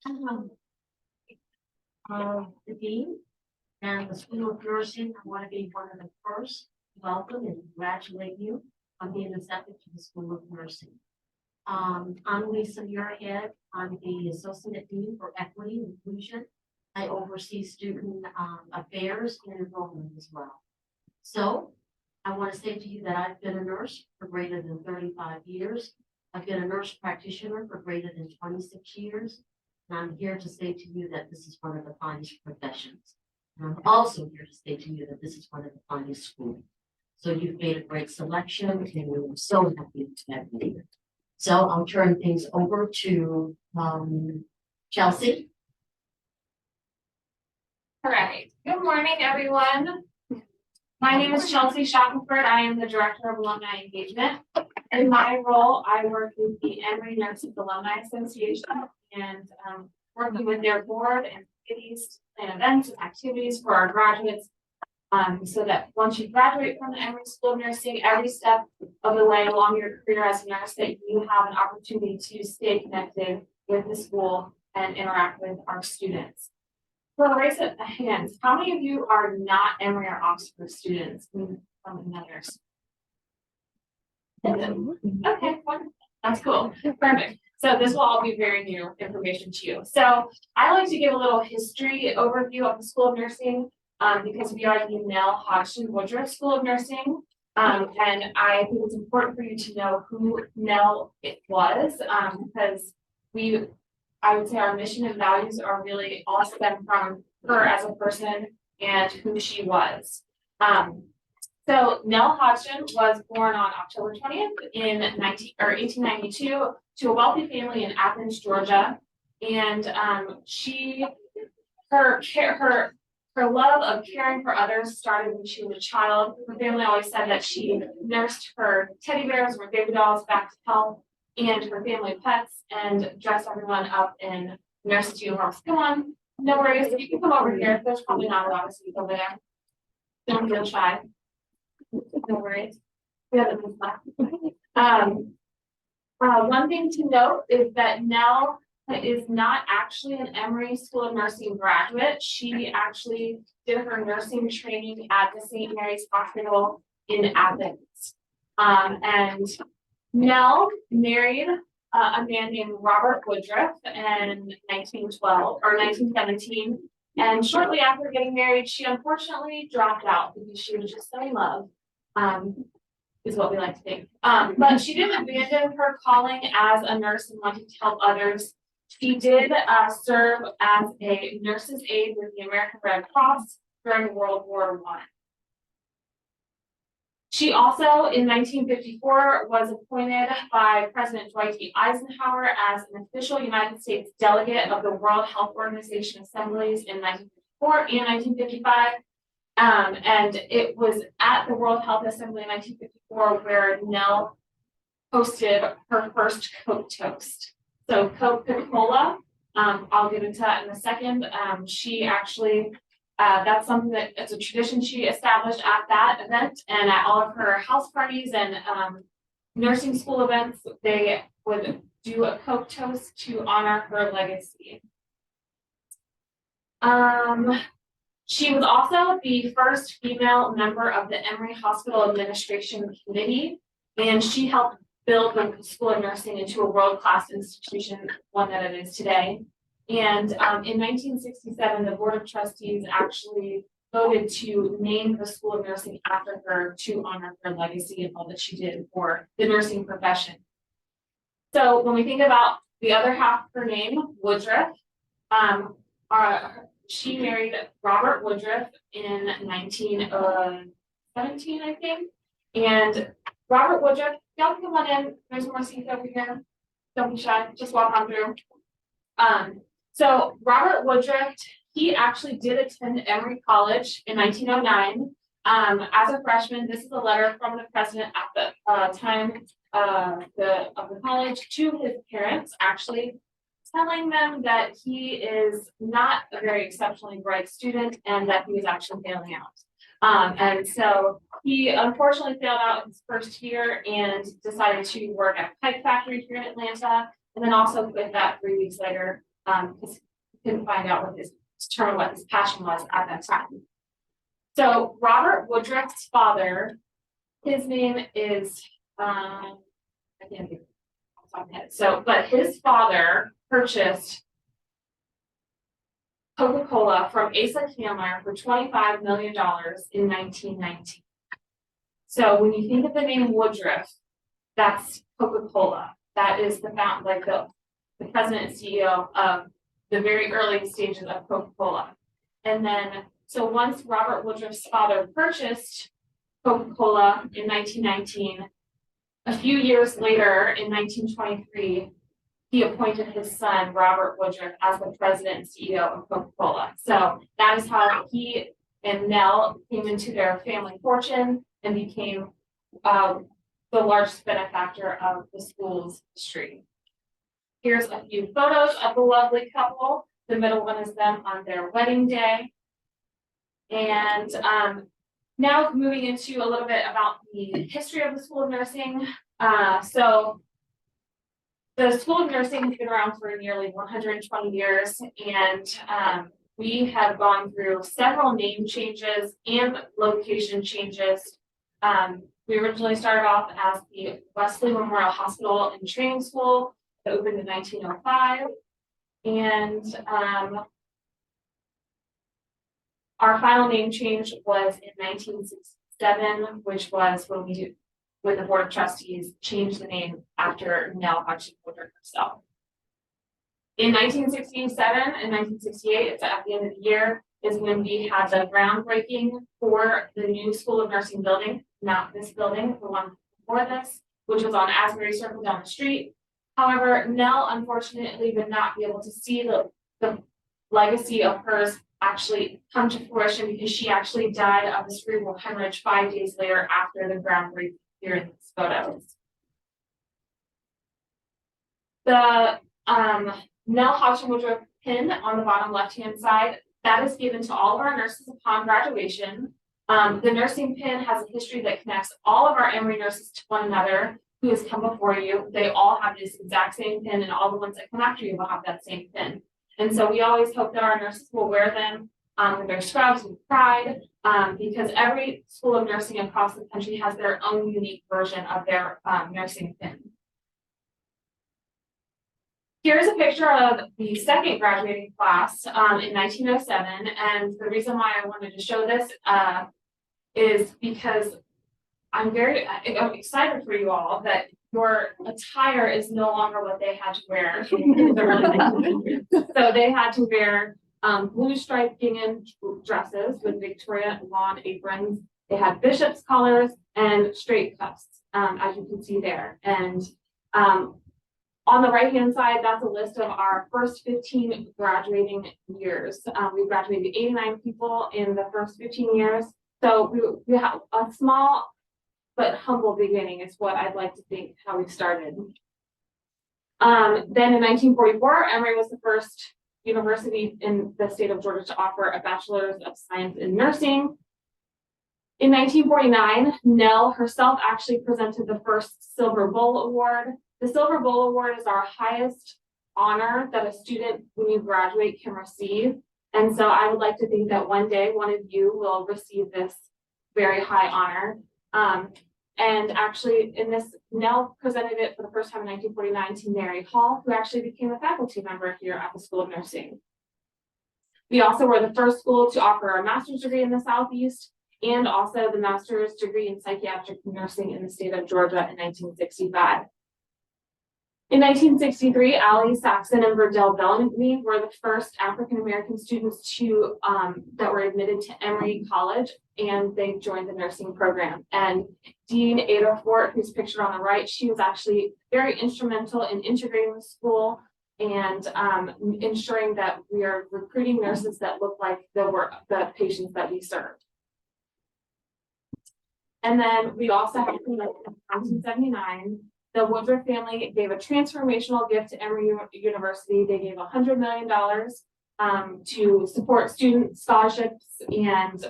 The dean and the School of Nursing, I want to be one of the first to welcome and congratulate you on being accepted to the School of Nursing. I'm Lisa Muirhead. I'm the Associate Dean for Equity and Inclusion. I oversee student affairs and enrollment as well. So I want to say to you that I've been a nurse for greater than 35 years. I've been a nurse practitioner for greater than 26 years. And I'm here to say to you that this is one of the finest professions. And I'm also here to say to you that this is one of the finest schools. So you've made a great selection and we're so happy to have you here. So I'll turn things over to Chelsea. All right. Good morning, everyone. My name is Chelsea Shackelford. I am the Director of Alumni Engagement. In my role, I work with the Emory Nurses Alumni Association and working with their board and committees and events and activities for our graduates. So that once you graduate from the Emory School of Nursing, every step of the way along your career as a nurse, that you have an opportunity to stay connected with the school and interact with our students. For a raise of hands, how many of you are not Emory or Oxford students from another? Okay, wonderful. That's cool. Perfect. So this will all be very new information to you. So I like to give a little history overview of the School of Nursing because we are the Nell Hodgson Woodruff School of Nursing. And I think it's important for you to know who Nell was because I would say our mission and values are really all stem from her as a person and who she was. So Nell Hodgson was born on October 20th in 1892 to a wealthy family in Athens, Georgia. And her love of caring for others started when she was a child. Her family always said that she nursed her teddy bears or baby dolls back to health and her family pets and dressed everyone up in nurses' uniforms. Come on, no worries. You can come over here. There's probably not a lot of seats over there. Don't feel shy. No worries. We haven't been left. One thing to note is that Nell is not actually an Emory School of Nursing graduate. She actually did her nursing training at the St. Mary's Hospital in Athens. And Nell married a man named Robert Woodruff in 1912 or 1917. And shortly after getting married, she unfortunately dropped out because she was just so in love, is what we like to think. But she didn't abandon her calling as a nurse and wanting to help others. She did serve as a nurse's aide with the American Red Cross during World War I. She also, in 1954, was appointed by President Dwight D. Eisenhower as an official United States delegate of the World Health Organization assemblies in 1954 and 1955. And it was at the World Health Assembly in 1954 where Nell hosted her first Coke toast. So Coca-Cola, I'll get into that in a second. She actually that's something that it's a tradition she established at that event and at all of her house parties and nursing school events. They would do a Coke toast to honor her legacy. She was also the first female member of the Emory Hospital Administration Committee, and she helped build the School of Nursing into a world-class institution, one that it is today. And in 1967, the Board of Trustees actually voted to name the School of Nursing after her to honor her legacy and all that she did for the nursing profession. So when we think about the other half of her name, Woodruff, she married Robert Woodruff in 1917, I think. And Robert Woodruff, y'all come on in. There's more seats over here. Don't be shy. Just walk on through. So Robert Woodruff, he actually did attend Emory College in 1909. As a freshman, this is a letter from the president at the time of the college to his parents, actually telling them that he is not a very exceptionally bright student and that he is actually failing out. And so he unfortunately failed out his first year and decided to work at a pipe factory here in Atlanta, and then also quit that 3 weeks later because he couldn't find out determine what his passion was at that time. So Robert Woodruff's father, his name is, I can't think off the top of my head. So, but his father purchased Coca-Cola from Asa Candler for $25 million in 1919. So when you think of the name Woodruff, that's Coca-Cola. That is the president and CEO of the very early stages of Coca-Cola. And then, so once Robert Woodruff's father purchased Coca-Cola in 1919, a few years later in 1923, he appointed his son, Robert Woodruff, as the president and CEO of Coca-Cola. So that is how he and Nell came into their family fortune and became the largest benefactor of the school's history. Here's a few photos of the lovely couple. The middle one is them on their wedding day. And now moving into a little bit about the history of the School of Nursing. So the School of Nursing has been around for nearly 120 years, and we have gone through several name changes and location changes. We originally started off as the Wesley Memorial Hospital and Training School that opened in 1905. And our final name change was in 1967, which was when the Board of Trustees changed the name after Nell Hodgson Woodruff herself. In 1967 and 1968, it's at the end of the year, is when we had the groundbreaking for the new School of Nursing building, not this building, the one before this, which was on Asbury Circle down the street. However, Nell unfortunately would not be able to see the legacy of hers actually come to fruition because she actually died of a cerebral hemorrhage 5 days later after the groundbreaking here in these photos. The Nell Hodgson Woodruff pin on the bottom left-hand side, that is given to all of our nurses upon graduation. The nursing pin has a history that connects all of our Emory nurses to one another who has come before you. They all have this exact same pin, and all the ones that come after you will have that same pin. And so we always hope that our nurses will wear them with their scrubs with pride, because every school of nursing across the country has their own unique version of their nursing pin. Here's a picture of the second graduating class in 1907, and the reason why I wanted to show this is because I'm excited for you all that your attire is no longer what they had to wear. So they had to wear blue striped gingham dresses with Victoria lawn aprons. They had bishop's collars and straight cuffs, as you can see there. And on the right-hand side, that's a list of our first 15 graduating years. We graduated 89 people in the first 15 years. So we have a small but humble beginning is what I'd like to think how we started. Then in 1944, Emory was the first university in the state of Georgia to offer a Bachelor's of Science in Nursing. In 1949, Nell herself actually presented the first Silver Bowl Award. The Silver Bowl Award is our highest honor that a student when you graduate can receive. And so I would like to think that one day one of you will receive this very high honor. And actually in this, Nell presented it for the first time in 1949 to Mary Hall, who actually became a faculty member here at the School of Nursing. We also were the first school to offer a master's degree in the Southeast and also the master's degree in psychiatric nursing in the state of Georgia in 1965. In 1963, Allie Saxon and Verdell Bellamy were the first African-American students to that were admitted to Emory College, and they joined the nursing program. And Dean Ada Fort, who's pictured on the right, she was actually very instrumental in integrating the school and ensuring that we are recruiting nurses that look like the patients that we serve. And then we also have in 1979, the Woodruff family gave a transformational gift to Emory University. They gave $100 million to support student scholarships and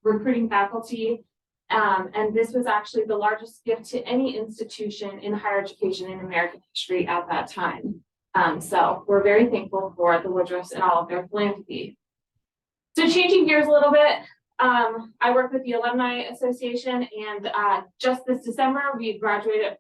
recruiting faculty. And this was actually the largest gift to any institution in higher education in American history at that time. So we're very thankful for the Woodruffs and all of their philanthropy. So changing gears a little bit, I work with the Alumni Association, and just this December, when we graduated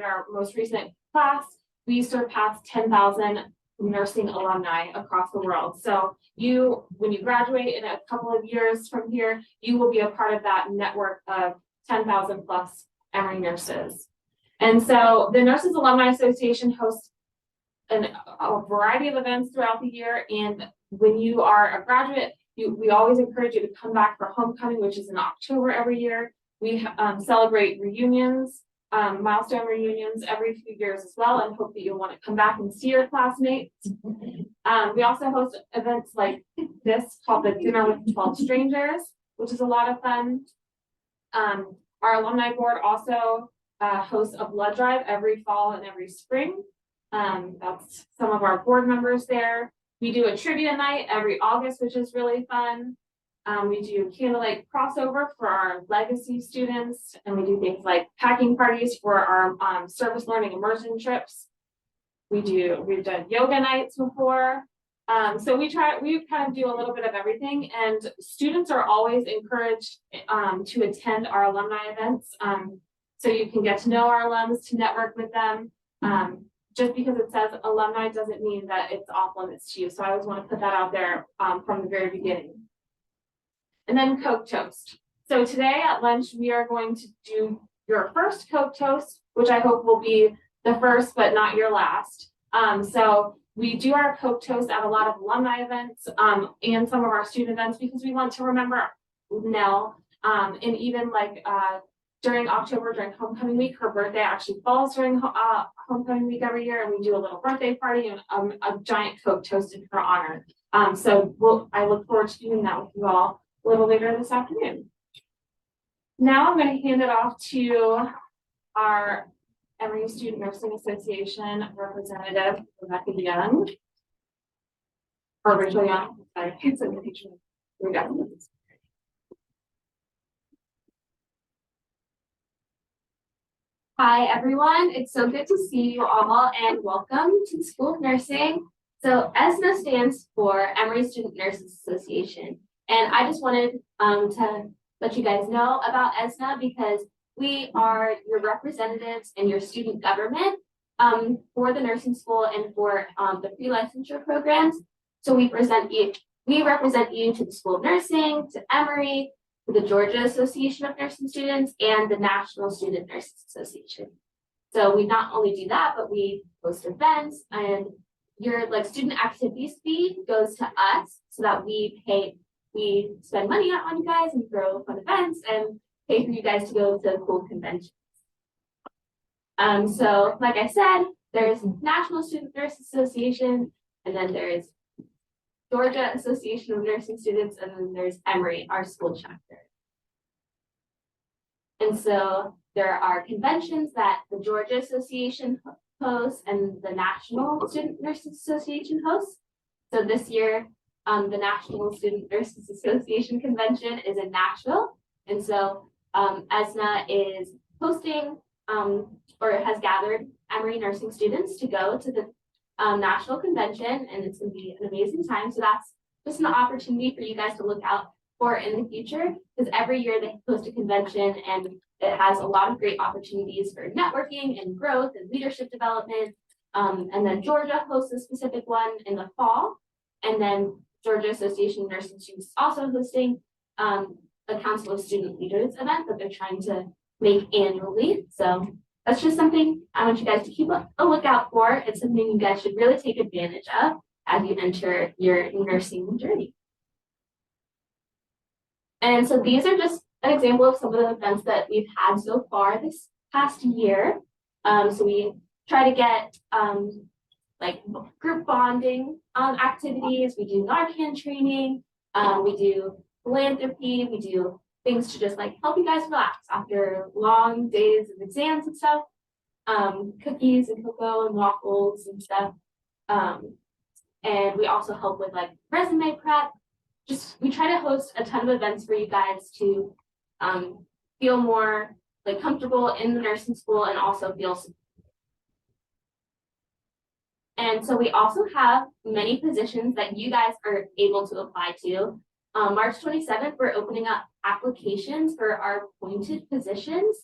our most recent class, we surpassed 10,000 nursing alumni across the world. So when you graduate in a couple of years from here, you will be a part of that network of 10,000 plus Emory nurses. And so the Nurses Alumni Association hosts a variety of events throughout the year. And when you are a graduate, we always encourage you to come back for homecoming, which is in October every year. We celebrate reunions, milestone reunions every few years as well, and hope that you'll want to come back and see your classmates. We also host events like this called the Dinner with 12 Strangers, which is a lot of fun. Our alumni board also hosts a blood drive every fall and every spring. That's some of our board members there. We do a trivia night every August, which is really fun. We do candlelight crossover for our legacy students, and we do things like packing parties for our service learning immersion trips. We've done yoga nights before. So we kind of do a little bit of everything, and students are always encouraged to attend our alumni events. So you can get to know our alums, to network with them. Just because it says alumni doesn't mean that it's off limits to you. So I always want to put that out there from the very beginning. And then Coke Toast. So today at lunch, we are going to do your first Coke Toast, which I hope will be the first, but not your last. So we do our Coke Toast at a lot of alumni events and some of our student events, because we want to remember Nell. And even like during October, during homecoming week, her birthday actually falls during homecoming week every year, and we do a little birthday party and a giant Coke Toast in her honor. So I look forward to doing that with you all a little later this afternoon. Now I'm going to hand it off to our Emory Student Nursing Association representative, Rebecca Young. Or Rachel Young, sorry. Here we go. Hi, everyone. It's so good to see you all, and welcome to the School of Nursing. So ESNA stands for Emory Student Nurses Association. And I just wanted to let you guys know about ESNA, because we are your representatives in your student government for the nursing school and for the pre-licensure programs. So we represent you to the School of Nursing, to Emory, to the Georgia Association of Nursing Students, and the National Student Nurses Association. So we not only do that, but we host events, and your student activities fee goes to us so that we spend money on you guys and throw fun events and pay for you guys to go to cool conventions. So like I said, there's National Student Nurses Association, and then there's Georgia Association of Nursing Students, and then there's Emory, our school chapter. And so there are conventions that the Georgia Association hosts and the National Student Nurses Association hosts. So this year, the National Student Nurses Association convention is in Nashville. And so ESNA is hosting or has gathered Emory nursing students to go to the national convention, and it's going to be an amazing time. So that's just an opportunity for you guys to look out for in the future, because every year they host a convention, and it has a lot of great opportunities for networking and growth and leadership development. And then Georgia hosts a specific one in the fall, and then Georgia Association of Nursing Students is also hosting a Council of Student Leaders event that they're trying to make annually. So that's just something I want you guys to keep a lookout for. It's something you guys should really take advantage of as you enter your nursing journey. And so these are just an example of some of the events that we've had so far this past year. So we try to get group bonding activities. We do Narcan training. We do philanthropy. We do things to just help you guys relax after long days of exams and stuff. Cookies and cocoa and waffles and stuff. And we also help with resume prep. We try to host a ton of events for you guys to feel more comfortable in the nursing school and also feel And so we also have many positions that you guys are able to apply to. March 27th, we're opening up applications for our appointed positions.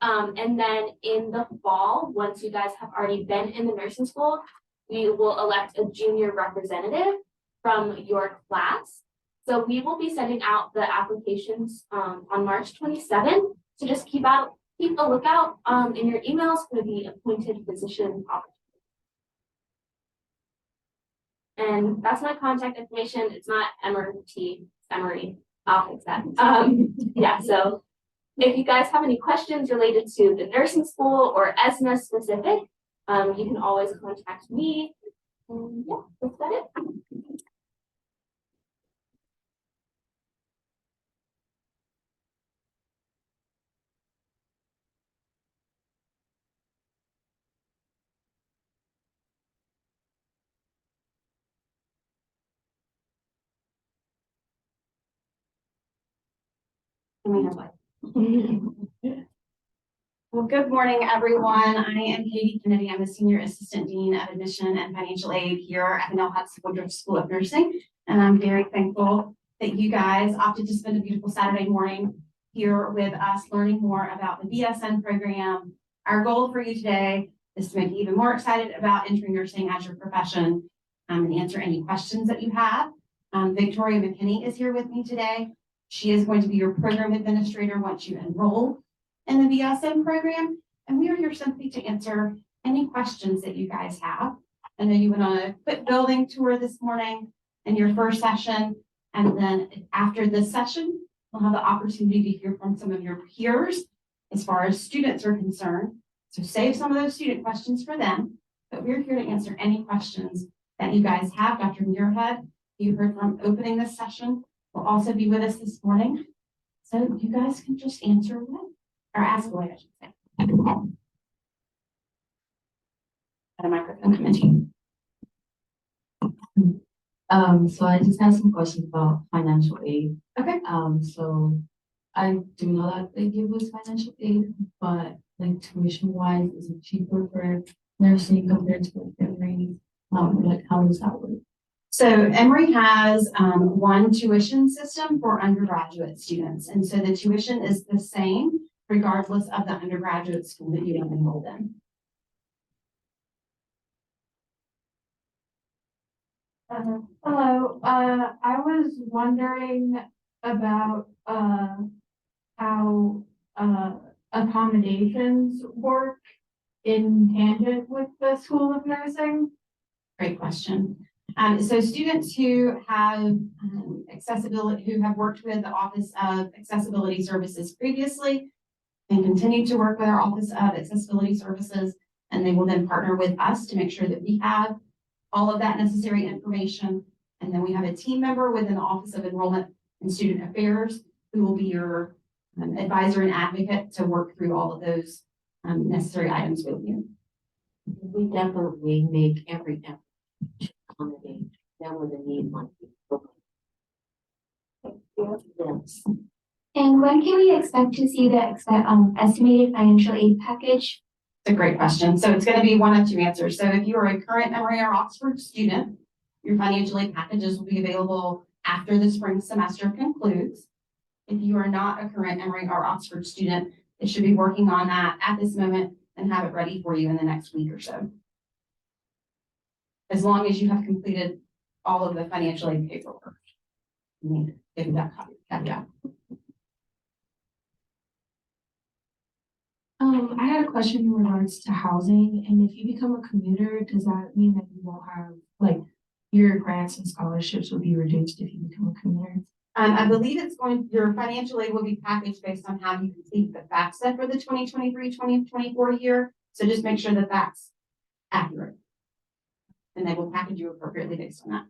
And then in the fall, once you guys have already been in the nursing school, we will elect a junior representative from your class. So we will be sending out the applications on March 27th. So just keep a lookout in your emails for the appointed position opportunity. And that's my contact information. It's not Emery, it's Emery. I'll fix that. Yeah, so if you guys have any questions related to the nursing school or ESNA specific, you can always contact me. And yeah, that's that it. Well, good morning, everyone. I am Katie Kennedy. I'm the Senior Assistant Dean of Admission and Financial Aid here at the Hudson Woodruff School of Nursing. And I'm very thankful that you guys opted to spend a beautiful Saturday morning here with us learning more about the BSN program. Our goal for you today is to make you even more excited about entering nursing as your profession and answer any questions that you have. Victoria McKinney is here with me today. She is going to be your program administrator once you enroll in the BSN program, and we are here simply to answer any questions that you guys have. I know you went on a quick building tour this morning in your first session, and then after this session, we'll have the opportunity to hear from some of your peers as far as students are concerned. So save some of those student questions for them, but we're here to answer any questions that you guys have. Dr. Muirhead, you heard from opening this session, will also be with us this morning. So you guys can just answer away, or ask away, I should say. Got a microphone coming to you. So I just have some questions about financial aid. Okay. So I do know that they give us financial aid, but like tuition wise, is it cheaper for nursing compared to like Emory? Like how does that work? So Emory has one tuition system for undergraduate students. And so the tuition is the same regardless of the undergraduate school that you have enrolled in. Hello, I was wondering about how accommodations work in tangent with the School of Nursing. Great question. So students who have accessibility, who have worked with the Office of Accessibility Services previously, can continue to work with our Office of Accessibility Services, and they will then partner with us to make sure that we have all of that necessary information. And then we have a team member within the Office of Enrollment and Student Affairs who will be your advisor and advocate to work through all of those necessary items with you. We definitely make every effort to accommodate them with a need like this. And when can we expect to see the estimated financial aid package? It's a great question. So it's going to be one of two answers. So if you are a current Emory or Oxford student, your financial aid packages will be available after the spring semester concludes. If you are not a current Emory or Oxford student, it should be working on that at this moment and have it ready for you in the next week or so. As long as you have completed all of the financial aid paperwork. You need to give that caveat. I had a question in regards to housing, and if you become a commuter, does that mean that you won't have, like, your grants and scholarships will be reduced if you become a commuter? I believe your financial aid will be packaged based on how you complete the FAFSA for the 2023-2024 year. So just make sure that that's accurate. And they will package you appropriately based on that.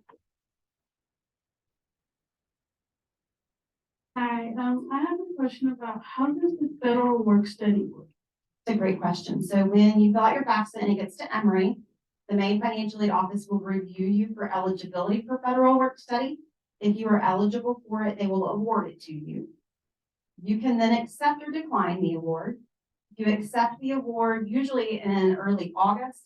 Hi, I have a question about how does the federal work study work? It's a great question. So when you fill out your FAFSA and it gets to Emory, the main financial aid office will review you for eligibility for federal work study. If you are eligible for it, they will award it to you. You can then accept or decline the award. If you accept the award, usually in early August,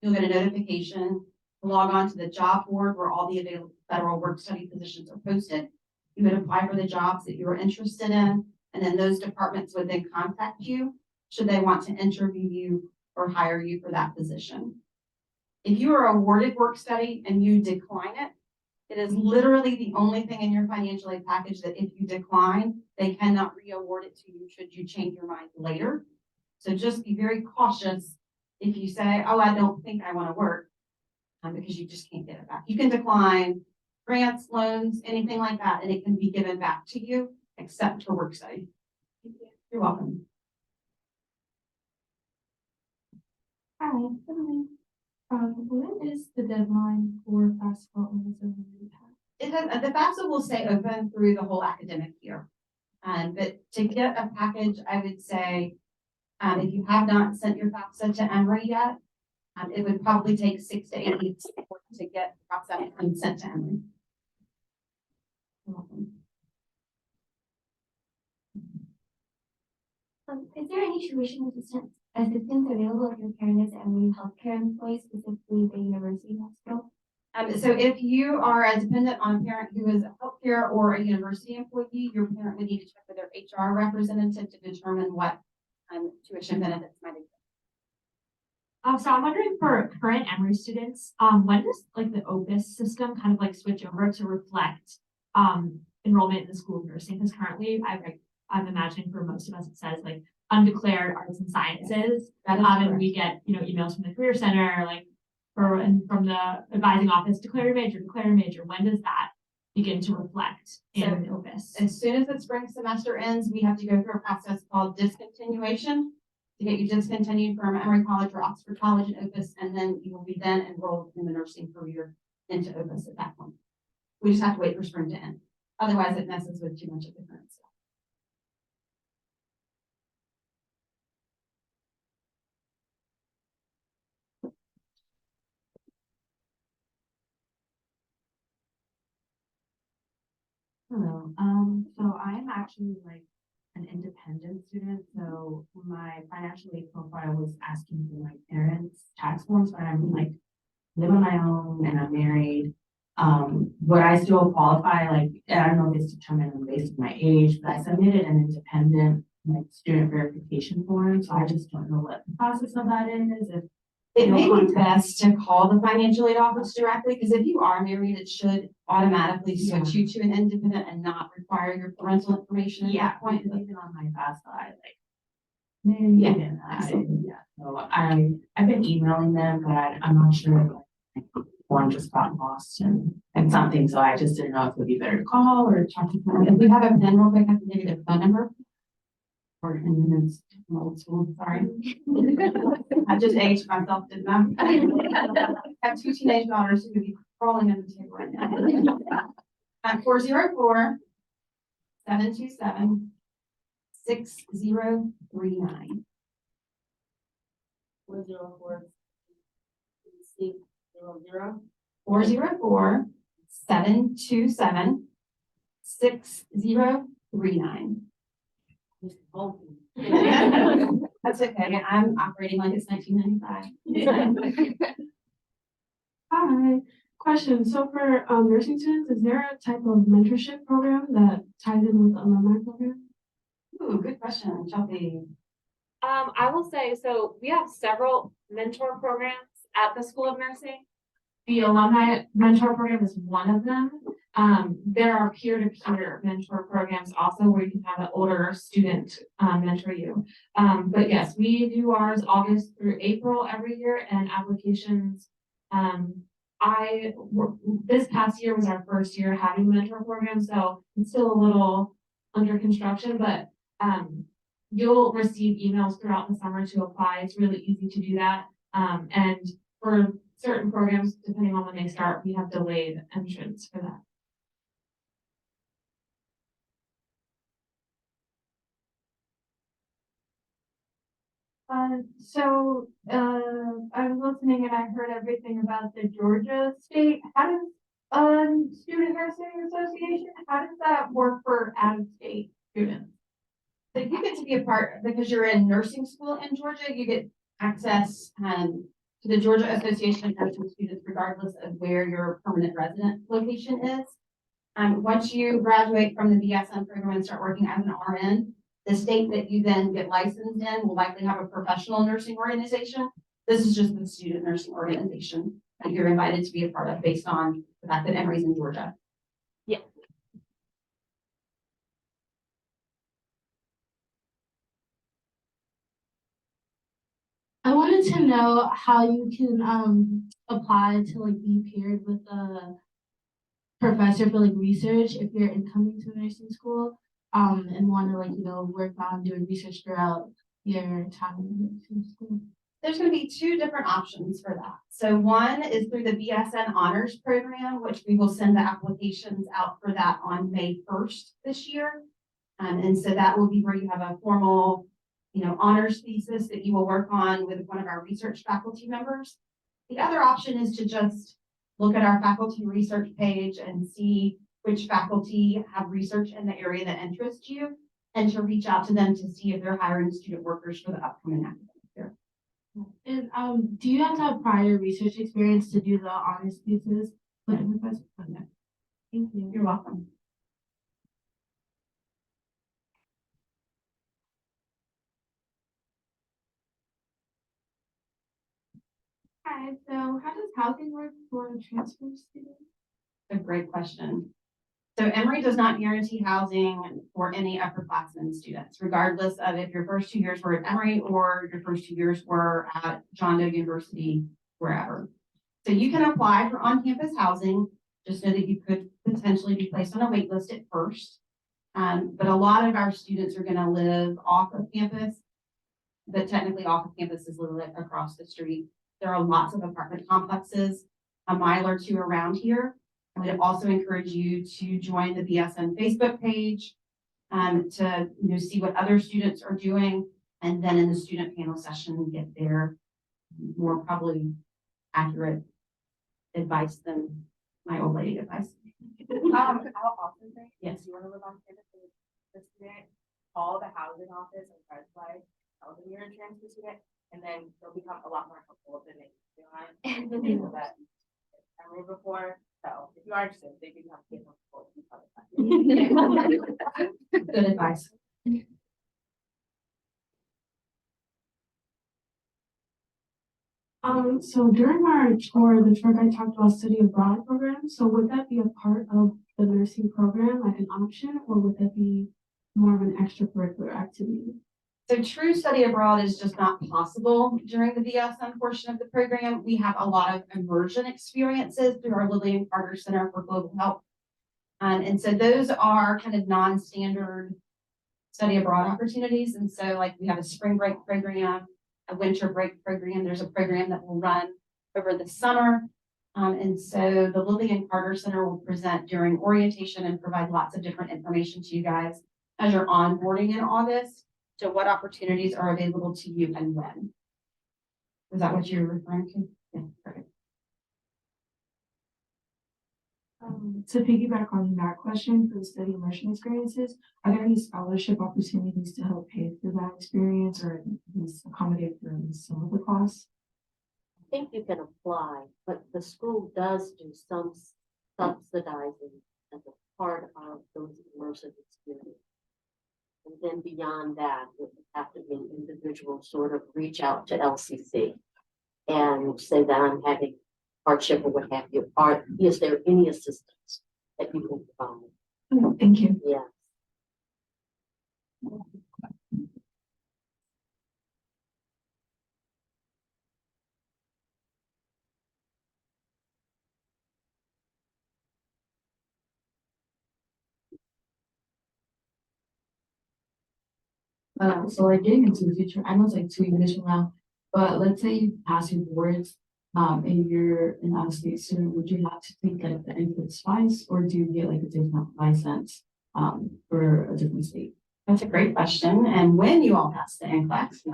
you'll get a notification to log on to the job board where all the available federal work study positions are posted. You would apply for the jobs that you were interested in, and then those departments would then contact you should they want to interview you or hire you for that position. If you are awarded work study and you decline it, it is literally the only thing in your financial aid package that if you decline, they cannot re-award it to you should you change your mind later. So just be very cautious if you say, oh, I don't think I want to work, because you just can't get it back. You can decline grants, loans, anything like that, and it can be given back to you, except for work study. You're welcome. Hi, when is the deadline for FAFSA on the It has, the FAFSA will stay open through the whole academic year. But to get a package, I would say, if you have not sent your FAFSA to Emory yet, it would probably take 6 to 8 weeks to get the FAFSA and sent to Emory. You're welcome. Is there any tuition assistance available if your parent is Emory healthcare employee, specifically the university hospital? So if you are a dependent on a parent who is a healthcare or a university employee, your parent would need to check with their HR representative to determine what tuition benefits might exist. So I'm wondering for current Emory students, when does like the OPUS system kind of like switch over to reflect enrollment in the School of Nursing? Because currently I'm imagining for most of us it says like undeclared arts and sciences. And we get, you know, emails from the Career Center, like and from the advising office, declare your major, declare your major. When does that begin to reflect in OPUS? As soon as the spring semester ends, we have to go through a process called discontinuation to get you discontinued from Emory College or Oxford College and OPUS, and then you will be then enrolled in the nursing career into OPUS at that point. We just have to wait for spring to end. Otherwise, it messes with too much of the current stuff. Hello, so I am actually like an independent student, so my financial aid profile was asking for my parents' tax forms, but I'm like live on my own and I'm married. Would I still qualify? Like, I don't know if it's determined based on my age, but I submitted an independent like student verification form, so I just don't know what the process of that is. If It may be best to call the financial aid office directly, because if you are married, it should automatically switch you to an independent and not require your parental information at that point. But even on my FAFSA, I like so I've been emailing them, but I'm not sure if like, one just got lost and something, so I just didn't know if it would be better to call or talk to them. If we have a pen real quick, I can give you their phone number. Or and then it's old school, sorry. I just aged myself, didn't I? I have 2 teenage daughters who would be crawling under the table right now. At 404-727-6039. 404 404-727-6039. That's okay. I'm operating like it's 1995. Hi, question. So for nursing students, is there a type of mentorship program that ties in with the alumni program? Ooh, good question, Chelsea. I will say, so we have several mentor programs at the School of Nursing. The alumni mentor program is one of them. There are peer-to-peer mentor programs also where you can have an older student mentor you. But yes, we do ours August through April every year, and applications. This past year was our first year having a mentor program, so it's still a little under construction, but you'll receive emails throughout the summer to apply. It's really easy to do that. And for certain programs, depending on when they start, we have delayed entrance for that. I was listening and I heard everything about the Georgia State. How does Student Nursing Association, how does that work for out-of-state students? So you get to be a part, because you're in nursing school in Georgia, you get access to the Georgia Association of Nursing Students, regardless of where your permanent resident location is. Once you graduate from the BSN program and start working as an RN, the state that you then get licensed in will likely have a professional nursing organization. This is just the student nursing organization that you're invited to be a part of based on the fact that Emory's in Georgia. I wanted to know how you can apply to like be paired with a professor for like research if you're incoming to nursing school and want to like work on doing research throughout your time in nursing school. There's going to be two different options for that. So one is through the BSN Honors Program, which we will send the applications out for that on May 1st this year. And so that will be where you have a formal, honors thesis that you will work on with one of our research faculty members. The other option is to just look at our faculty research page and see which faculty have research in the area that interests you, and to reach out to them to see if they're hiring student workers for the upcoming academic year. And do you have to have prior research experience to do the honors thesis? Okay. Thank you. You're welcome. Hi, so how does housing work for transfer students? A great question. So Emory does not guarantee housing for any upperclassmen students, regardless of if your first 2 years were at Emory or your first 2 years were at John Doe University, wherever. So you can apply for on-campus housing. Just know that you could potentially be placed on a wait list at first. But a lot of our students are going to live off of campus, but technically off of campus is literally across the street. There are lots of apartment complexes a mile or two around here. I would also encourage you to join the BSN Facebook page to see what other students are doing, and then in the student panel session get their more probably accurate advice than my old lady advice. How often they, Yes. you want to live on campus as a student, call the housing office and try to tell them you're a transfer student, and then they'll become a lot more helpful than they realize. The people that I remember before. So if you are interested, they can have to get Good advice. So during our tour, the tour guide talked about study abroad program. So would that be a part of the nursing program, like an option, or would that be more of an extracurricular activity? So true study abroad is just not possible during the BSN portion of the program. We have a lot of immersion experiences through our Lillian Carter Center for Global Health. And so those are kind of non-standard study abroad opportunities. And so like we have a spring break program, a winter break program. There's a program that will run over the summer. And so the Lillian Carter Center will present during orientation and provide lots of different information to you guys as you're onboarding in August to what opportunities are available to you and when. Is that what you're referring to? Yeah, perfect. To piggyback on that question for the study immersion experiences, are there any scholarship opportunities to help pay for that experience or at least accommodate for some of the costs? I think you can apply, but the school does do some subsidizing as a part of those immersive experiences. And then beyond that, it would have to be individual sort of reach out to LCC and say that I'm having hardship or what have you. Is there any assistance that you can provide? Thank you. Yeah. So like getting into the future, I know it's like 2 years from now, but let's say you pass your boards, and you're an out-of-state student, would you have to take like the NCLEX twice, or do you get like a different license, for a different state? That's a great question. And when you all pass the NCLEX,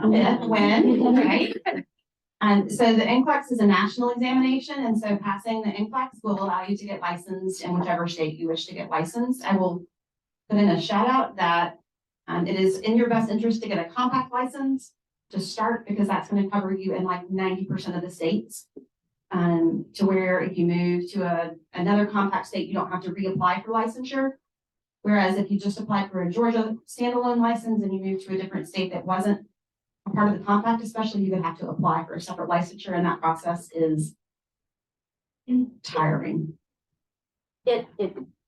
when, right? And so the NCLEX is a national examination, and so passing the NCLEX will allow you to get licensed in whichever state you wish to get licensed. I will put in a shout out that it is in your best interest to get a compact license. to start, because that's gonna cover you in like 90% of the states. To where if you move to another compact state, you don't have to reapply for licensure. Whereas if you just applied for a Georgia standalone license and you moved to a different state that wasn't a part of the compact, especially, you would have to apply for a separate licensure, and that process is tiring. It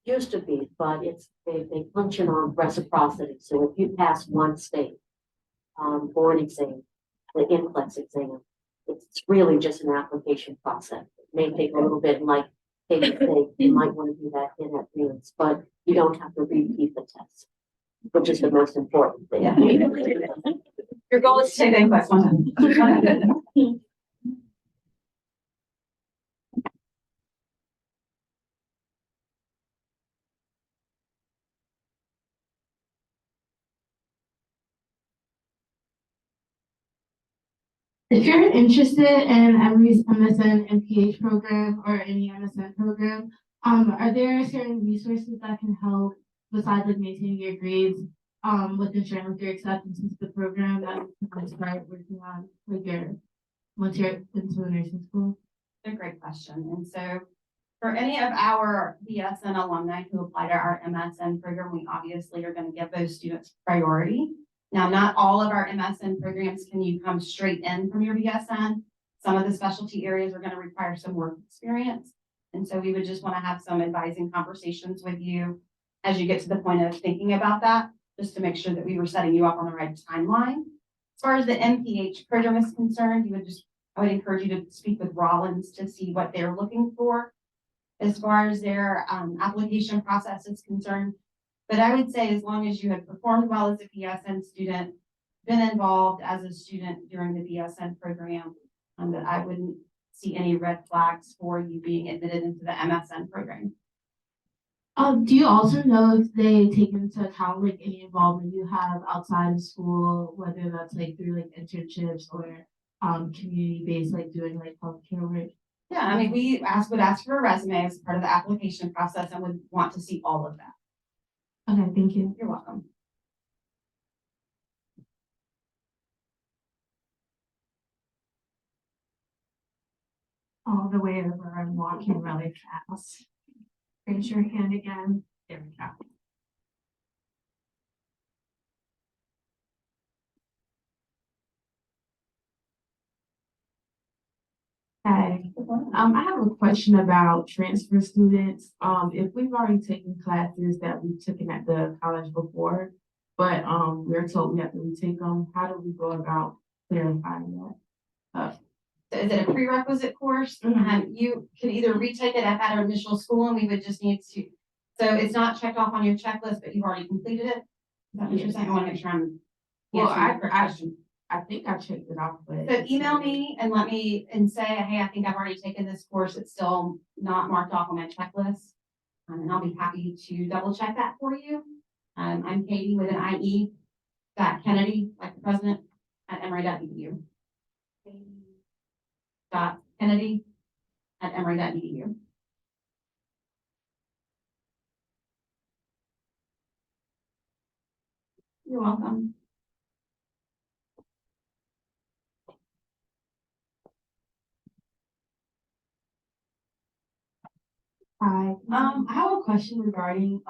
used to be, but they function on reciprocity. So if you pass one state, board exam, the NCLEX exam, it's really just an application process. It may take a little bit, like you might want to do that in advance, but you don't have to repeat the test, which is the most important thing. Yeah. Your goal is to take the NCLEX one time. If you're interested in Emory's MSN MPH program or any MSN program, are there certain resources that can help besides like maintaining your grades, with ensuring with your acceptance into the program that you can start working on like your once you're into the nursing school? A great question. And so for any of our BSN alumni who apply to our MSN program, we obviously are going to give those students priority. Now, not all of our MSN programs can you come straight in from your BSN. Some of the specialty areas are going to require some work experience. And so we would just want to have some advising conversations with you as you get to the point of thinking about that, just to make sure that we were setting you up on the right timeline. As far as the MPH program is concerned, I would encourage you to speak with Rollins to see what they're looking for as far as their application process is concerned. But I would say as long as you had performed well as a BSN student, been involved as a student during the BSN program, that I wouldn't see any red flags for you being admitted into the MSN program. Do you also know if they take into account like any involvement you have outside of school, whether that's like through like internships or community-based, like doing like healthcare work? Yeah, I mean, we would ask for a resume as part of the application process and would want to see all of that. Okay, thank you. You're welcome. All the way over, I'm walking really fast. Raise your hand again. There we go. Hi, I have a question about transfer students. If we've already taken classes that we've taken at the college before, but we're told we have to retake them, how do we go about clarifying that? So is it a prerequisite course? You can either retake it at that initial school and we would just need to, so it's not checked off on your checklist, but you've already completed it? Is that what you're saying? I want to make sure I'm. Well, I think I checked it off, but. So email me and say, hey, I think I've already taken this course. It's still not marked off on my checklist. And I'll be happy to double check that for you. I'm Katie with an IE, Kennedy, like the president, at emory.edu. Kennedy at emory.edu. You're welcome. Hi, I have a question regarding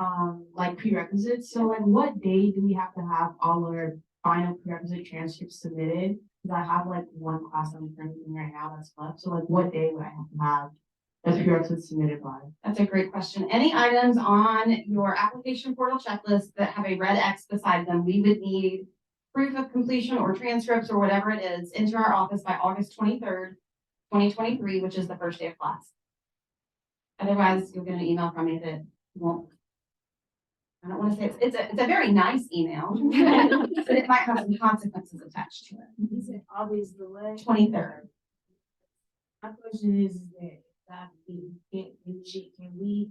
like prerequisites. So like what day do we have to have all our final prerequisite transcripts submitted? Because I have like one class I'm currently in right now that's left. So like what day would I have to have the prerequisites submitted by? That's a great question. Any items on your application portal checklist that have a red X beside them, we would need proof of completion or transcripts or whatever it is into our office by August 23rd, 2023, which is the first day of class. Otherwise, you'll get an email from me that won't. I don't want to say it's a very nice email, but it might have some consequences attached to it. Is it August delay? 23rd. My question is that we can't initiate, can we,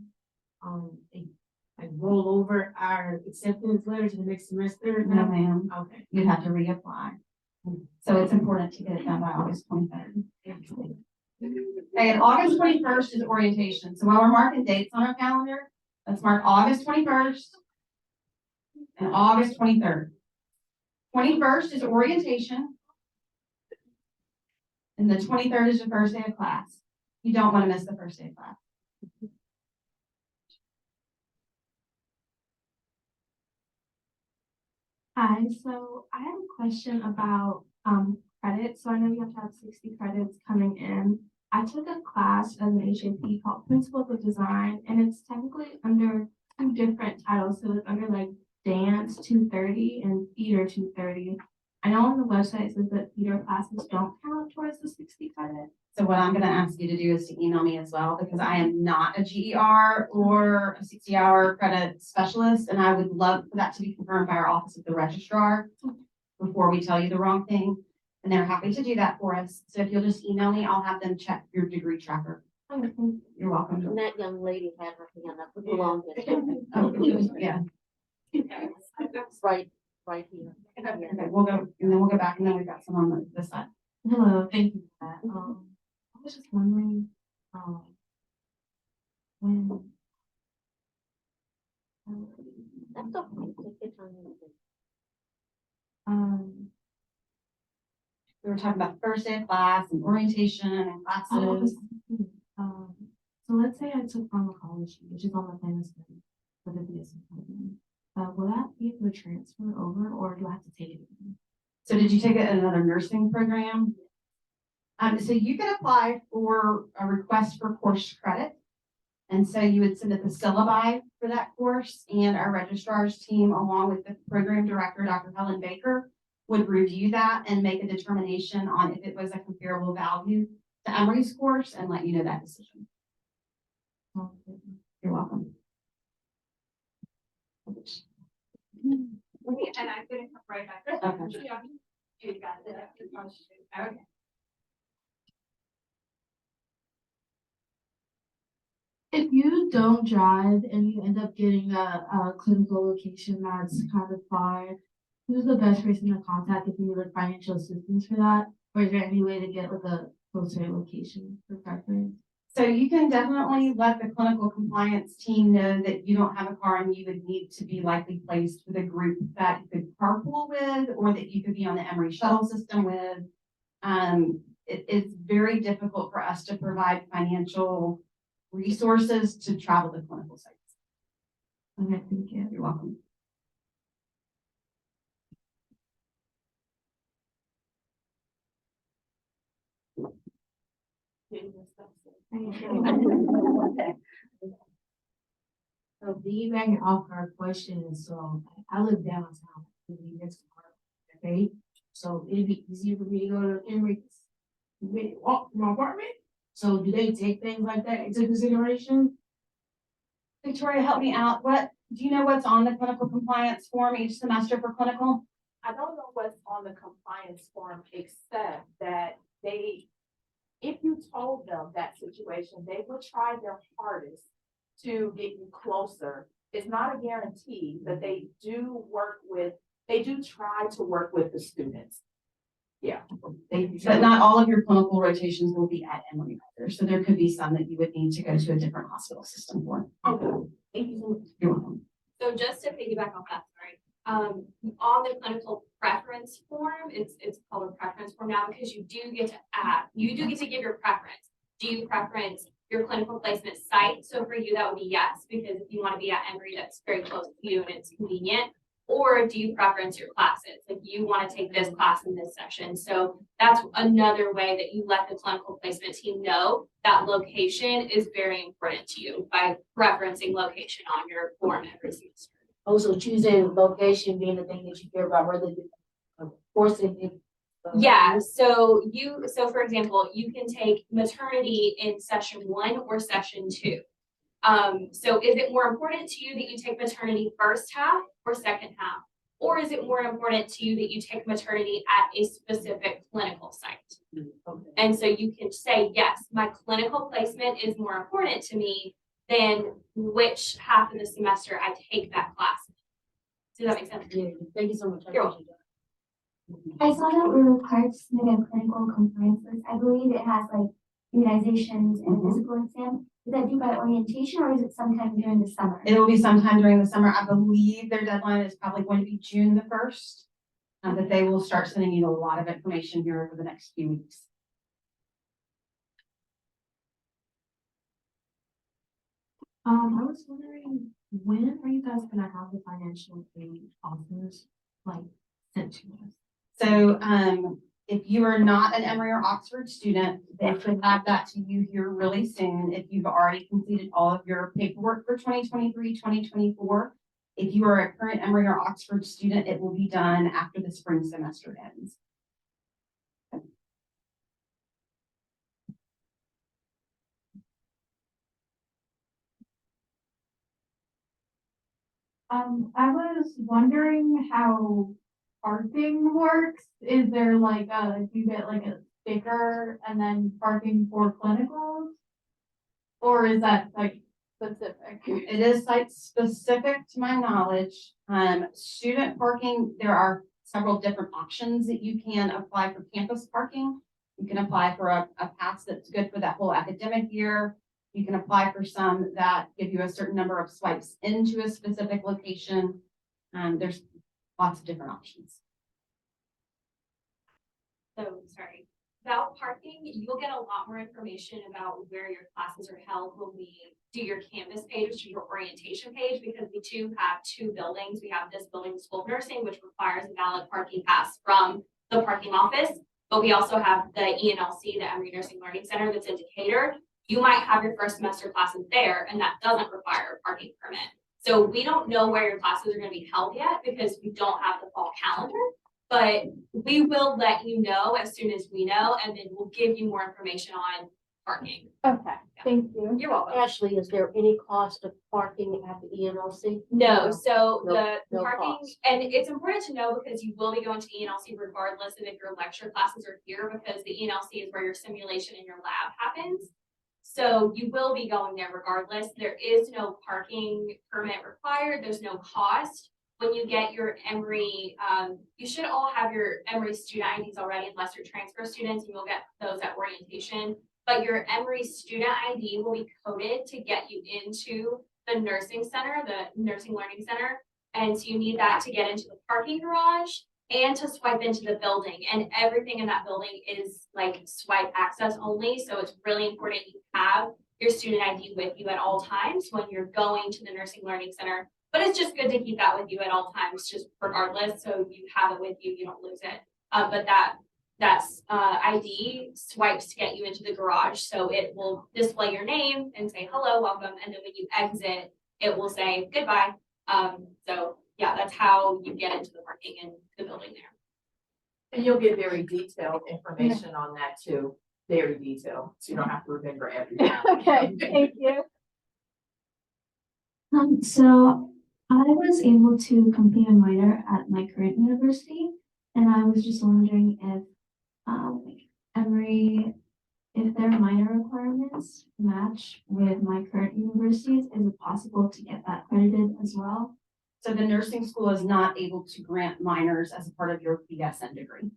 like roll over our acceptance letter to the next semester? No, ma'am. Okay. You'd have to reapply. So it's important to get it done by August 23rd. Okay, and August 21st is orientation. So while we're marking dates on our calendar, let's mark August 21st and August 23rd. 21st is orientation. And the 23rd is your first day of class. You don't want to miss the first day of class. Hi, so I have a question about credits. So I know you have to have 60 credits coming in. I took a class as an HAP called Principles of Design, and it's technically under two different titles. So it's under like dance 230 and theater 230. I know on the website it says that theater classes don't count towards the 60 credits. So what I'm going to ask you to do is to email me as well, because I am not a GER or a 60-hour credit specialist, and I would love for that to be confirmed by our office of the registrar before we tell you the wrong thing. And they're happy to do that for us. So if you'll just email me, I'll have them check your degree tracker. You're welcome. And that young lady had her hand up with the longest. Oh, yeah. Right here. Okay, we'll go, and then we'll go back, and then we've got some on this side. Hello, thank you for that. I was just wondering, when. That's okay. Take your time. We were talking about the first day of class and orientation and classes. So let's say I took pharmacology, which is on the plan for the BSN program. Will that be able to transfer over, or do I have to take it again? So did you take it in another nursing program? So you could apply for a request for course credit. And so you would submit the syllabi for that course, and our registrar's team, along with the program director, Dr. Helen Baker, would review that and make a determination on if it was a comparable value to Emory's course and let you know that decision. You're welcome. And I'm gonna come right back. Okay. You got it. Okay. If you don't drive and you end up getting a clinical location that's kind of far, who's the best person to contact if you need like financial assistance for that? Or is there any way to get like a closer location for preference? So you can definitely let the clinical compliance team know that you don't have a car and you would need to be likely placed with a group that you could carpool with, or that you could be on the Emory shuttle system with. It's very difficult for us to provide financial resources to travel to clinical sites. Okay, thank you. You're welcome. So piggybacking off her question, so I live downtown, next to her, okay? So it'd be easier for me to go to Emory, walk from my apartment. So do they take things like that into consideration? Victoria, help me out. Do you know what's on the clinical compliance form each semester for clinical? I don't know what's on the compliance form, except that if you told them that situation, they would try their hardest to get you closer. It's not a guarantee, but they do try to work with the students. Yeah. But not all of your clinical rotations will be at Emory either. So there could be some that you would need to go to a different hospital system for. Okay. Thank you so much. You're welcome. So just to piggyback off that, sorry, on the clinical preference form, it's called a preference form now, because you do get to give your preference. Do you preference your clinical placement site? So for you, that would be yes, because if you want to be at Emory, that's very close to you and it's convenient. Or do you preference your classes? Like you want to take this class in this section. So that's another way that you let the clinical placement team know that location is very important to you by referencing location on your form every semester. Also choosing location being the thing that you care about rather than forcing it. Yeah, so for example, you can take maternity in session 1 or session 2. So is it more important to you that you take maternity first half or second half? Or is it more important to you that you take maternity at a specific clinical site? Okay. And so you can say, yes, my clinical placement is more important to me than which half of the semester I take that class. Does that make sense? Yeah, thank you so much. You're welcome. I saw that we're required to submit a clinical compliance list. I believe it has like immunizations and physical exam. Is that due by orientation or is it sometime during the summer? It will be sometime during the summer. I believe their deadline is probably going to be June the 1st. But they will start sending you a lot of information here over the next few weeks. I was wondering, when are you guys gonna have the financial aid offers, like, sent to us? So, if you are not an Emory or Oxford student, they should have that to you here really soon. If you've already completed all of your paperwork for 2023, 2024. If you are a current Emory or Oxford student, it will be done after the spring semester ends. I was wondering how parking works. Is there like do you get like a sticker and then parking for clinicals? Or is that like specific? It is site specific to my knowledge. Student parking, there are several different options that you can apply for campus parking. You can apply for a pass that's good for that whole academic year. You can apply for some that give you a certain number of swipes into a specific location. There's lots of different options. So, sorry, about parking, you'll get a lot more information about where your classes are held when we do your campus page, which is your orientation page, because we do have two buildings. We have this building, the School of Nursing, which requires a valid parking pass from the parking office. But we also have the ENLC, the Emory Nursing Learning Center, that's in Decatur. You might have your first semester classes there, and that doesn't require a parking permit. So we don't know where your classes are going to be held yet because we don't have the fall calendar. But we will let you know as soon as we know, and then we'll give you more information on parking. Okay, thank you. You're welcome. Ashley, is there any cost of parking at the ENLC? No, so No- the no parking, cost. and it's important to know because you will be going to ENLC regardless of if your lecture classes are here, because the ENLC is where your simulation and your lab happens. So you will be going there regardless. There is no parking permit required. There's no cost. When you get your Emory, you should all have your Emory student IDs already unless you're transfer students, and you'll get those at orientation. But your Emory student ID will be coded to get you into the nursing center, the nursing learning center. And so you need that to get into the parking garage and to swipe into the building. And everything in that building is like swipe access only. So it's really important you have your student ID with you at all times when you're going to the nursing learning center. But it's just good to keep that with you at all times, just regardless. So you have it with you, you don't lose it. But that's ID swipes to get you into the garage. So it will display your name and say, hello, welcome. And then when you exit, it will say goodbye. So yeah, that's how you get into the parking and the building there. And you'll get very detailed information on that too, very detailed, so you don't have to remember everything. Okay, thank you. So I was able to complete a minor at my current university, and I was just wondering if, if their minor requirements match with my current universities, is it possible to get that credited as well? So the nursing school is not able to grant minors as a part of your BSN degree.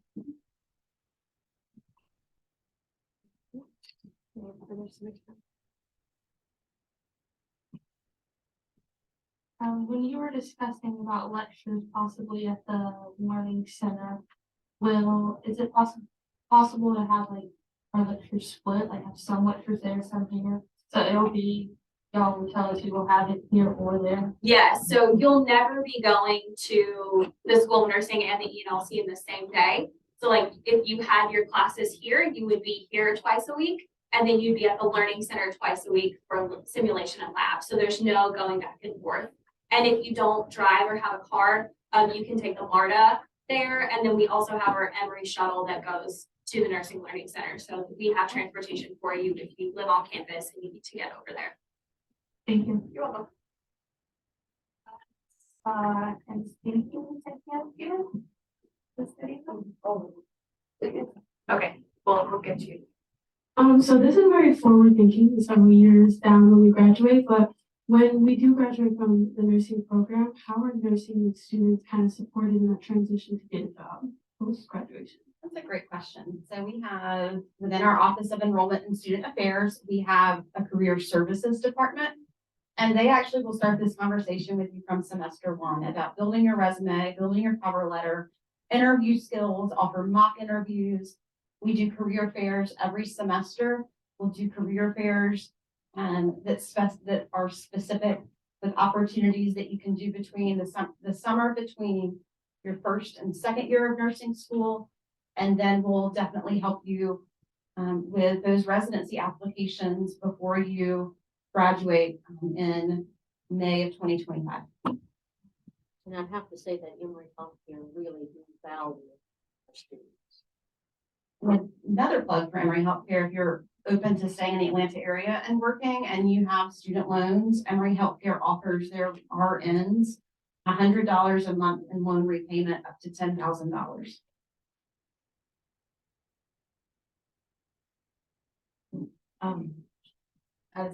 When you were discussing about lectures possibly at the learning center, is it possible to have like our lectures split, like have some lectures there, some here? So it'll be, y'all will tell us you will have it here or there. Yeah, so you'll never be going to the School of Nursing and the ENLC in the same day. So like if you had your classes here, you would be here twice a week. And then you'd be at the Learning Center twice a week for simulation and lab. So there's no going back and forth. And if you don't drive or have a car, you can take the MARTA there. And then we also have our Emory shuttle that goes to the Nursing Learning Center. So we have transportation for you if you live on campus and you need to get over there. Thank you. You're welcome. And speaking to you. Okay, well, we'll get you. So this is very forward thinking, several years down when we graduate, but when we do graduate from the nursing program, how are nursing students kind of supported in that transition to get a job post graduation? That's a great question. So we have, within our Office of Enrollment and Student Affairs, we have a career services department. And they actually will start this conversation with you from semester one about building your resume, building your cover letter, interview skills, offer mock interviews. We do career fairs every semester. We'll do career fairs that are specific with opportunities that you can do between the summer between your first and second year of nursing school. And then we'll definitely help you with those residency applications before you graduate in May of 2025. And I'd have to say that Emory Healthcare really do value our students. Another plug for Emory Healthcare, if you're open to staying in the Atlanta area and working and you have student loans, Emory Healthcare offers their RNs $100 a month in loan repayment up to $10,000.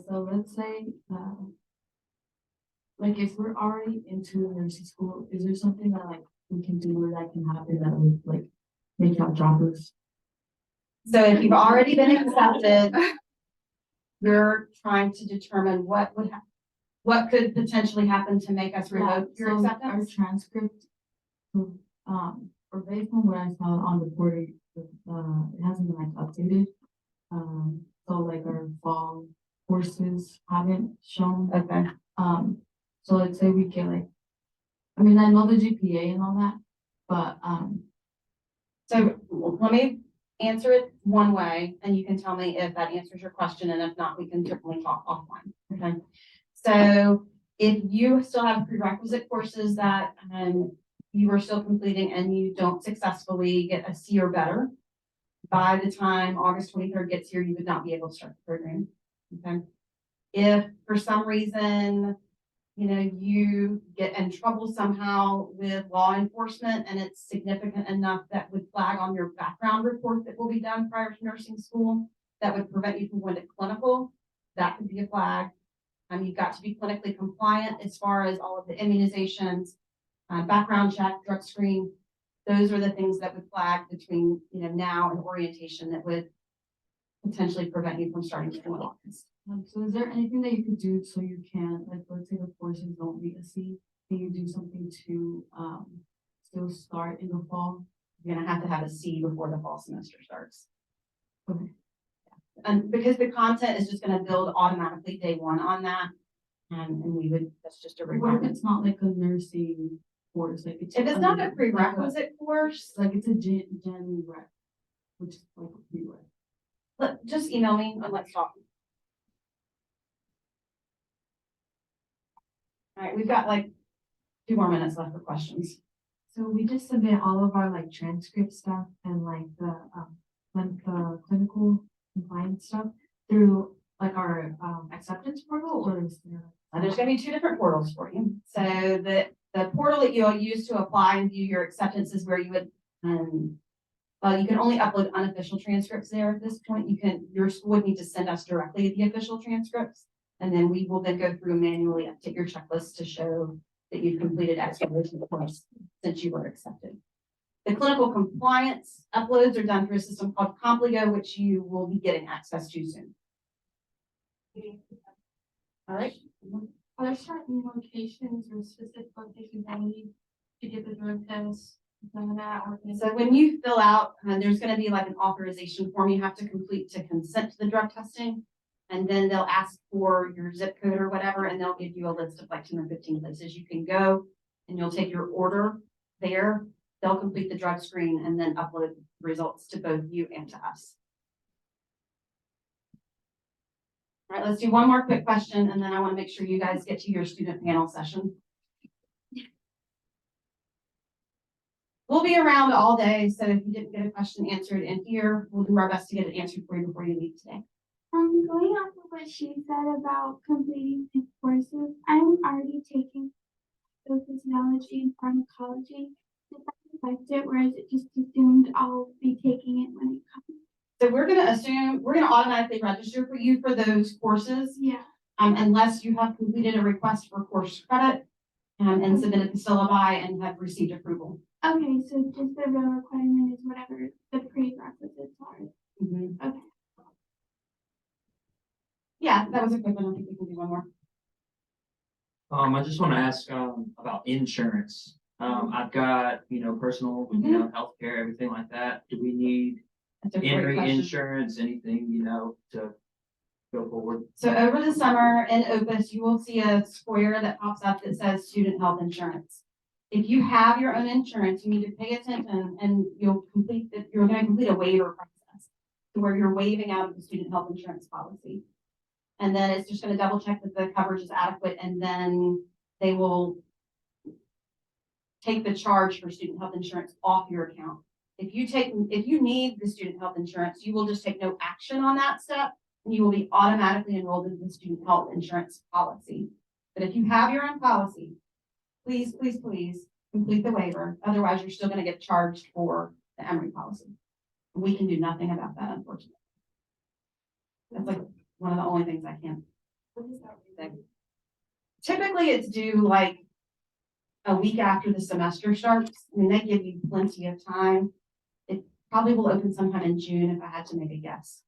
So let's say, like if we're already into nursing school, is there something that like we can do or that can happen that would like make out droppers? So if you've already been accepted, you're trying to determine what could potentially happen to make us revoke your Our acceptance. transcript, or based on what I saw on the portal, it hasn't been like updated. So like our fall courses haven't shown. Okay. So let's say we get like, I mean, I know the GPA and all that, but, So let me answer it one way and you can tell me if that answers your question, and if not, we can certainly talk offline. Okay. So if you still have prerequisite courses that you are still completing and you don't successfully get a C or better, by the time August 23rd gets here, you would not be able to start the program. Okay. If for some reason, you get in trouble somehow with law enforcement and it's significant enough that would flag on your background report that will be done prior to nursing school, that would prevent you from going to clinical, that could be a flag. You've got to be clinically compliant as far as all of the immunizations, background check, drug screen. Those are the things that would flag between, now and orientation that would potentially prevent you from starting school in August. so is there anything that you could do so you can, like, let's say the courses don't meet a C, can you do something to, still start in the fall? You're gonna have to have a C before the fall semester starts. Okay. And because the content is just gonna build automatically day one on that. And that's just a What if requirement. it's not like a nursing course, like it's. If it's not a like prerequisite course, Like it's a gen rec, which is like a prereq. just email me and let's talk. All right, we've got like 2 more minutes left for questions. So we just submit all of our like transcript stuff and like the clinical compliance stuff through like our acceptance portal, or is there? There's gonna be 2 different portals for you. So the portal that you'll use to apply and view your acceptance is where you would, you can only upload unofficial transcripts there at this point. Your school would need to send us directly the official transcripts. And then we will then go through and manually update your checklist to show that you've completed exploration course since you were accepted. The clinical compliance uploads are done through a system called Compligo, which you will be getting access to soon. All right. Are there certain locations or specific locations that we need to get the drug test? So when you fill out, there's going to be like an authorization form you have to complete to consent to the drug testing. And then they'll ask for your zip code or whatever, and they'll give you a list of like 10 or 15 places you can go, and you'll take your order there. They'll complete the drug screen and then upload results to both you and to us. All right, let's do one more quick question, and then I want to make sure you guys get to your student panel session. We'll be around all day, so if you didn't get a question answered in here, we'll do our best to get it answered for you before you leave today. Going off of what she said about completing the courses, I'm already taking physiology and pharmacology. Does that affect it, or is it just assumed I'll be taking it when it comes? So we're gonna automatically register for you for those courses. Yeah. Unless you have completed a request for course credit and submitted the syllabi and have received approval. Okay, so just the real requirement is whatever the prerequisites are. Okay. Yeah, that was a quick one. I think we can do one more. I just want to ask about insurance. I've got, personal, healthcare, everything like that. Do we need That's a great Emory question. insurance, anything, to go forward. So over the summer in Opus, you will see a square that pops up that says student health insurance. If you have your own insurance, you need to pay attention and you're gonna complete a waiver process where you're waiving out of the student health insurance policy. And then it's just gonna double check that the coverage is adequate, and then they will take the charge for student health insurance off your account. If you need the student health insurance, you will just take no action on that step, and you will be automatically enrolled in the student health insurance policy. But if you have your own policy, please, please, please complete the waiver. Otherwise, you're still gonna get charged for the Emory policy. We can do nothing about that, unfortunately. That's like one of the only things I can. Typically, it's due like a week after the semester starts. I mean, they give you plenty of time. It probably will open sometime in June if I had to make a guess.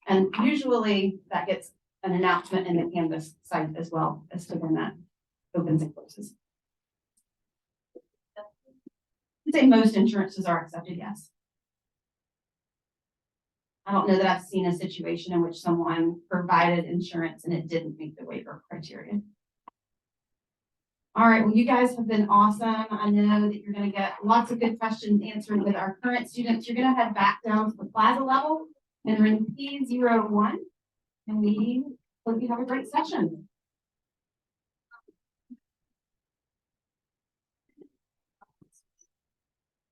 And usually that gets an announcement in the Canvas site as well as to when that opens and closes. I'd say most insurances are accepted, yes. I don't know that I've seen a situation in which someone provided insurance and it didn't meet the waiver criteria. All right, well, you guys have been awesome. I know that you're gonna get lots of good questions answered with our current students. You're gonna head back down to the plaza level and we're in P01. And we hope you have a great session.